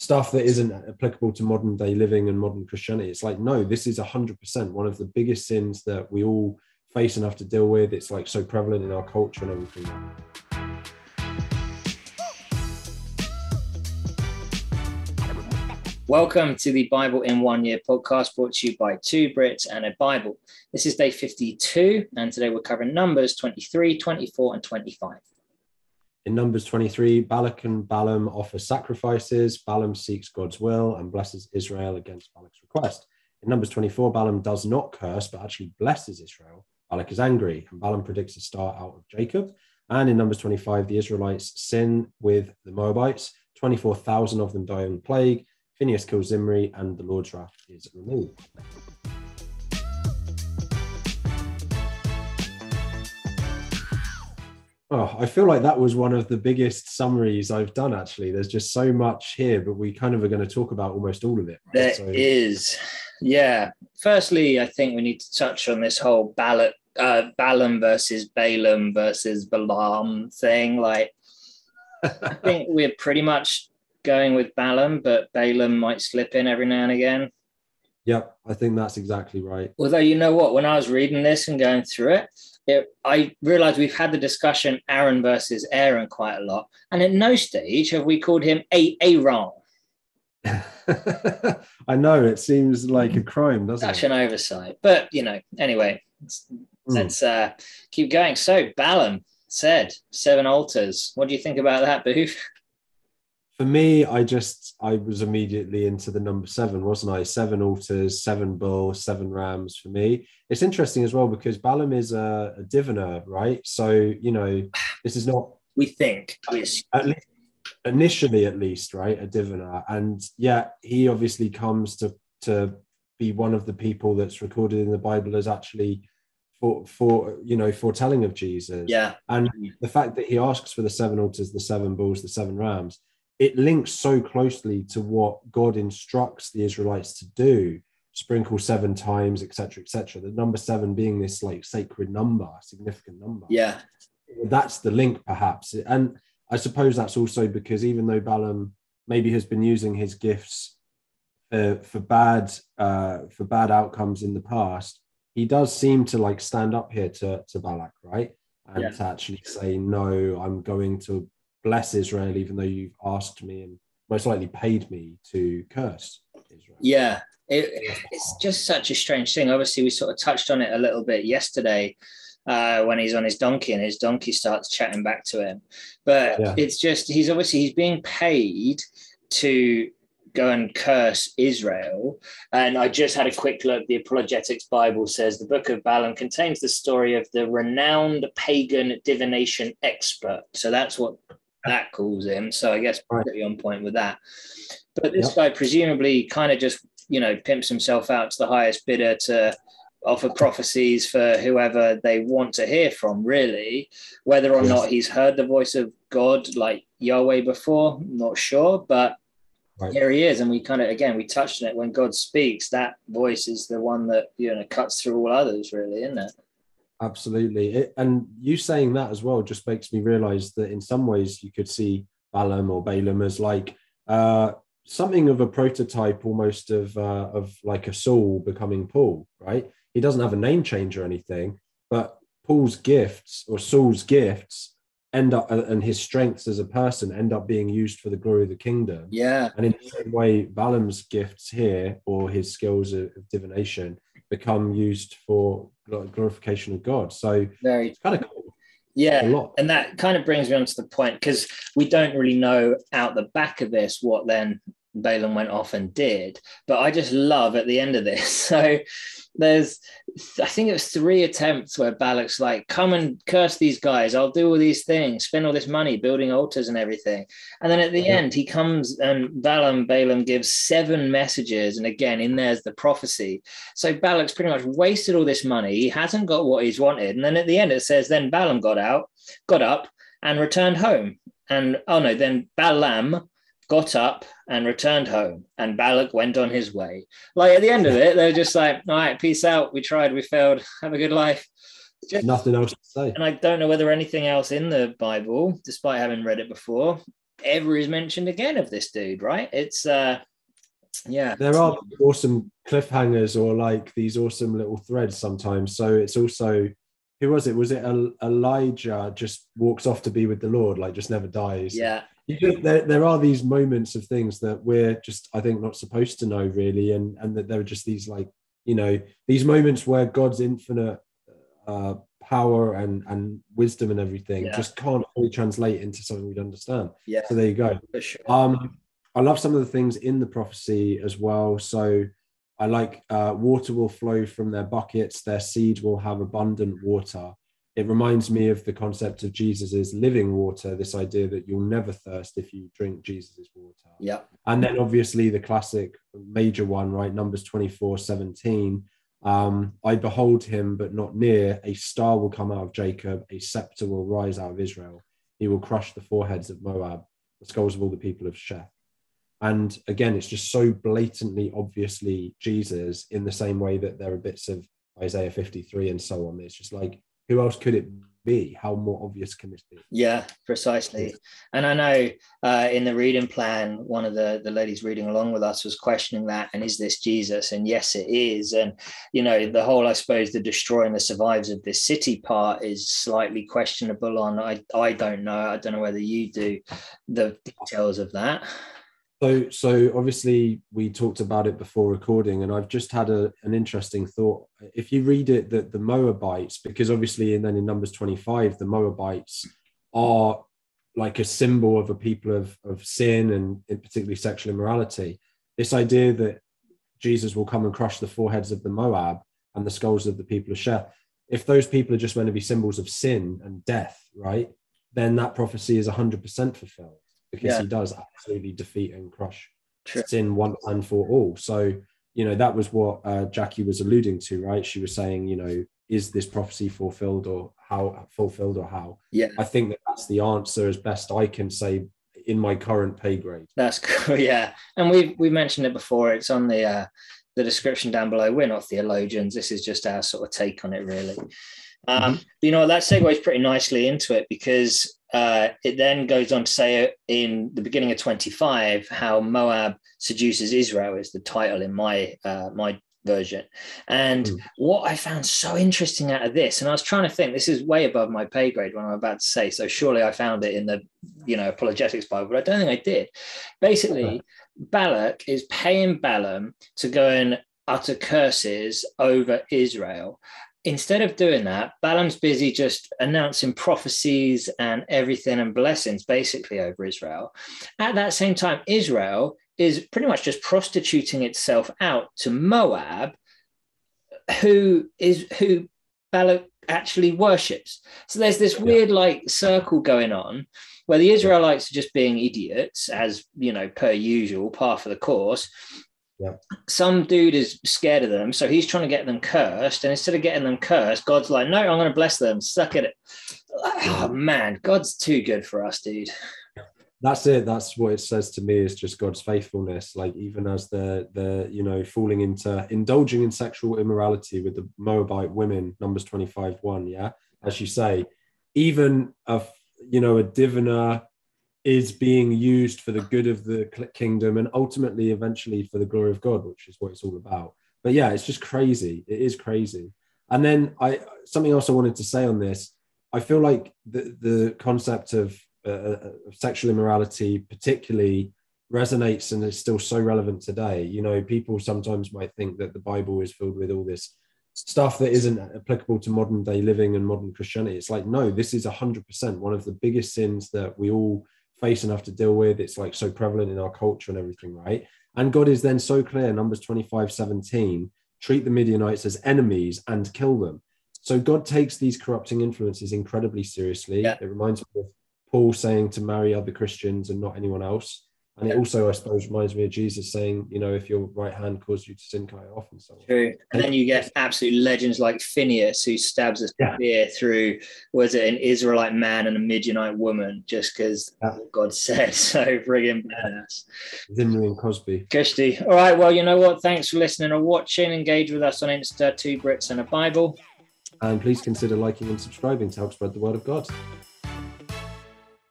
stuff that isn't applicable to modern day living and modern Christianity. It's like, no, this is 100% one of the biggest sins that we all face and have to deal with. It's like so prevalent in our culture and everything. Welcome to the Bible in 1 Year podcast, brought to you by two Brits and a Bible. This is day 52, and today we're covering Numbers 23, 24, and 25. In Numbers 23, Balak and Balaam offer sacrifices. Balaam seeks God's will and blesses Israel against Balak's request. In Numbers 24, Balaam does not curse, but actually blesses Israel. Balak is angry, and Balaam predicts a star out of Jacob. And in Numbers 25, the Israelites sin with the Moabites. 24,000 of them die in plague. Phinehas kills Zimri, and the Lord's wrath is removed. Oh, I feel like that was one of the biggest summaries I've done, actually. There's just so much here, but we kind of are going to talk about almost all of it. Right? There is. Yeah. Firstly, I think we need to touch on this whole Balaam versus Balaam versus Balam thing. Like, I think we're pretty much going with Balaam, but Balaam might slip in every now and again. Yep, I think that's exactly right. Although, you know what, when I was reading this and going through it, I realized we've had the discussion Aaron versus Aaron quite a lot. And at no stage have we called him Aaron. I know, it seems like a crime, doesn't it? Such an oversight. But, anyway, let's keep going. So, Balaam said 7 altars. What do you think about that, Booth? For me, I was immediately into the number 7, wasn't I? 7 altars, 7 bulls, 7 rams for me. It's interesting as well because Balaam is a diviner, right? So, this is not... We think. At least, initially, at least, right? A diviner. And yeah, he obviously comes to be one of the people that's recorded in the Bible as actually foretelling of Jesus. Yeah. And the fact that he asks for the 7 altars, the 7 bulls, the 7 rams, it links so closely to what God instructs the Israelites to do, sprinkle 7 times, etc., etc. The number 7 being this like sacred number, significant number. Yeah. That's the link, perhaps. And I suppose that's also because even though Balaam maybe has been using his gifts for bad outcomes in the past, he does seem to like stand up here to Balak, right? And to actually say, no, I'm going to bless Israel, even though you've asked me and most likely paid me to curse Israel. Yeah, it's just such a strange thing. Obviously, we sort of touched on it a little bit yesterday when he's on his donkey and his donkey starts chatting back to him. But it's just, he's being paid to go and curse Israel. And I just had a quick look. The Apologetics Bible says the book of Balaam contains the story of the renowned pagan divination expert. So that's what that calls him. So I guess pretty on point with that. But this guy presumably kind of just, pimps himself out to the highest bidder to offer prophecies for whoever they want to hear from, really. Whether or not he's heard the voice of God like Yahweh before, I'm not sure. But here he is. And we kind of, again, we touched on it. When God speaks, that voice is the one that, cuts through all others, really, isn't it? Absolutely. And you saying that as well just makes me realize that in some ways you could see Balaam or Balaam as like something of a prototype almost of like a Saul becoming Paul, right? He doesn't have a name change or anything, but Paul's gifts or Saul's gifts end up, and his strengths as a person end up being used for the glory of the kingdom. Yeah. And in the same way, Balaam's gifts here, or his skills of divination, become used for glorification of God. So it's kind of cool. Yeah, and that kind of brings me on to the point, because we don't really know out the back of this what then Balaam went off and did, but I just love at the end of this. So I think it was 3 attempts where Balak's like, come and curse these guys, I'll do all these things, spend all this money building altars and everything. And then at the end he comes and Balaam gives 7 messages, and again in there's the prophecy. So Balak's pretty much wasted all this money, he hasn't got what he's wanted, and then at the end it says then Balaam got up and returned home. And then Balaam got up and returned home, and Balak went on his way. Like at the end of it, they're just like, all right, peace out. We tried, we failed. Have a good life. Just nothing else to say. And I don't know whether anything else in the Bible, despite having read it before, ever is mentioned again of this dude, right? It's yeah. There are awesome cliffhangers or like these awesome little threads sometimes. So it's also, who was it? Was it Elijah just walks off to be with the Lord, like just never dies? Yeah. There are these moments of things that we're just, I think, not supposed to know really. And that there are just these like, you know, these moments where God's infinite power and wisdom and everything just can't fully translate into something we'd understand. Yeah. So there you go. For sure. I love some of the things in the prophecy as well. So I like water will flow from their buckets, their seed will have abundant water. It reminds me of the concept of Jesus's living water, this idea that you'll never thirst if you drink Jesus's water. Yeah. And then obviously the classic major one, right? Numbers 24:17. I behold him, but not near. A star will come out of Jacob. A scepter will rise out of Israel. He will crush the foreheads of Moab, the skulls of all the people of Sheth. And again, it's just so blatantly, obviously Jesus, in the same way that there are bits of Isaiah 53 and so on. It's just like, who else could it be? How more obvious can this be? Yeah, precisely. And I know in the reading plan, one of the ladies reading along with us was questioning that. And is this Jesus? And yes, it is. And, you know, the whole, I suppose, the destroying the survivors of this city part is slightly questionable on, I don't know. I don't know whether you do, the details of that. So obviously we talked about it before recording, and I've just had an interesting thought. If you read it, that the Moabites, because obviously, and then in Numbers 25, the Moabites are like a symbol of a people of sin and particularly sexual immorality. This idea that Jesus will come and crush the foreheads of the Moab and the skulls of the people of Sheth. If those people are just meant to be symbols of sin and death, right, then that prophecy is 100% fulfilled. Because he does absolutely defeat and crush sin once and for all. So, you know, that was what Jackie was alluding to, right? She was saying, you know, is this prophecy fulfilled or how? Yeah. I think that's the answer as best I can say in my current pay grade. That's cool, yeah. And we've mentioned it before. It's on the description down below. We're not theologians. This is just our sort of take on it, really. You know, that segues pretty nicely into it, because it then goes on to say in the beginning of 25 how Moab seduces Israel is the title in my version. And what I found so interesting out of this, and I was trying to think, this is way above my pay grade when I'm about to say, so surely I found it in the, you know, apologetics Bible, but I don't think I did. Basically, Balak is paying Balaam to go and utter curses over Israel. Instead of doing that, Balaam's busy just announcing prophecies and everything and blessings basically over Israel. At that same time, Israel is pretty much just prostituting itself out to Moab, who Balak actually worships. So there's this weird like circle going on where the Israelites are just being idiots, as you know, per usual, par for the course. Yeah. Some dude is scared of them, so he's trying to get them cursed, and instead of getting them cursed, God's like, no, I'm going to bless them. Suck at it. Oh man, God's too good for us, dude. That's it. That's what it says to me, is just God's faithfulness. Like, even as the you know, falling into indulging in sexual immorality with the Moabite women, Numbers 25:1, yeah, as you say, even a diviner is being used for the good of the kingdom and ultimately eventually for the glory of God, which is what it's all about. But yeah, it's just crazy. It is crazy. And then something else I wanted to say on this, I feel like the concept of sexual immorality particularly resonates and is still so relevant today. You know, people sometimes might think that the Bible is filled with all this stuff that isn't applicable to modern day living and modern Christianity. It's like, no, this is 100% one of the biggest sins that we all face and have to deal with. It's like so prevalent in our culture and everything, right? And God is then so clear, Numbers 25:17, treat the Midianites as enemies and kill them. So God takes these corrupting influences incredibly seriously. It reminds me of Paul saying to marry other Christians and not anyone else. And it also, I suppose, reminds me of Jesus saying, you know, if your right hand caused you to sin, cut it off, and so on. True. And then you get absolute legends like Phinehas, who stabs a spear through, was it an Israelite man and a Midianite woman, just because God said so. Friggin' badass. Zimri and Cozbi. Gusty. All right. Well, you know what? Thanks for listening or watching. Engage with us on Insta, 2 Brits and a Bible. And please consider liking and subscribing to help spread the word of God.